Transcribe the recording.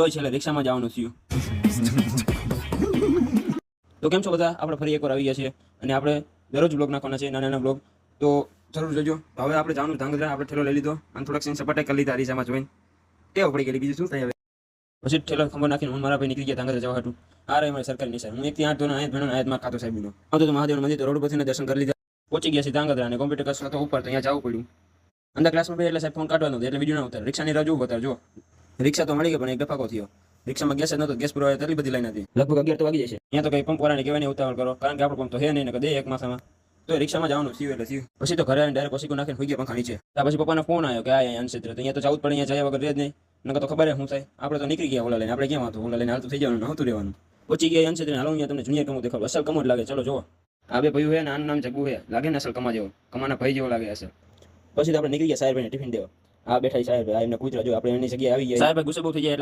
તોય છેલ્લે રિક્ષામાં જવાનું થયું. તો કેમ છો બધા? આપણે ફરી એકવાર આવી ગયા છીએ અને આપણે દરરોજ બ્લોગ નાખવાના છે, નાના નાના બ્લોગ. તો જરૂર જોજો. તો હવે આપણે જવાનું ધાંગધ્રા. આપણે ઠેલો લઈ લીધો અને થોડાક સીન સપાટા કરી લીધા રિક્ષામાં જોઈને. ટેવ પડી ગયેલી, બીજું શું થાય હવે. પછી ઠેલો ખંભો નાખીને હું મારા ભાઈ નીકળી ગયા ધાંગધ્રા જવા હાટું. આ રહી મારી સરકારી નિશાળ. હું 1 થી 8 ધોરણ આયત ભણ્યો, આયતમાં ખાતો સાહેબનો. આવતો તો મહાદેવનું મંદિર, તો રોડ પરથી દર્શન કરી લીધા. પહોંચી ગયા છે ધાંગધ્રા અને કોમ્પ્યુટર ક્લાસ હતો ઉપર, તો અહીંયા જવું પડ્યું. અંદર ક્લાસમાં બે એટલે સાહેબ ફોન કાઢવાનો હતો, એટલે વિડીયો ના ઉતાર. રિક્ષાની રાહ જોવું બતાવ જો. રિક્ષા તો મળી ગઈ, પણ એક ડફાકો થયો. રિક્ષામાં ગેસ જ નહોતો, ગેસ પૂરો એટલી બધી લાઈન હતી. લગભગ 11 તો વાગી જશે. અહીંયા તો કઈ પંપ વાળાને કહેવાય નહીં ઉતાવળ કરો, કારણ કે આપણો પંપ તો હે નહીં ને કદે એક માસામાં. તો રિક્ષામાં જવાનું થયું એટલે થયું. પછી તો ઘરે આવીને ડાયરેક્ટ ઓશીકો નાખીને હોઈ ગયા પંખા નીચે. ત્યાં પછી પપ્પાનો ફોન આવ્યો કે આ અંશેત્ર, તો અહીંયા તો જવું જ પડે, અહીંયા જયા વગર રહે જ નહીં. નકર તો ખબર હે શું થાય. આપણે તો નીકળી ગયા ઓલા લઈને. આપણે ક્યાં હતું? ઓલા લઈને હાલતું થઈ જવાનું, નહોતું રહેવાનું. પહોંચી ગયા અંશેત્ર. હાલો અહીંયા તમને જુનિયર કમો દેખાડો. અસલ કમો જ લાગે. ચલો જોવો. આ બે ભાઈઓ હે ને, આનું નામ જગ્ગુ હે. લાગે ને અસલ કમા જેવો, કમાના ભાઈ જેવો લાગે અસલ. પછી તો આપણે નીકળી ગયા સાહેબ ટિફિન દેવા. આ બેઠા સાહેબ, આ એમને કૂતરા જો. આપણે એની જગ્યાએ આવી ગયા. સાહેબ ગુસ્સે બહુ થઈ જાય એટલે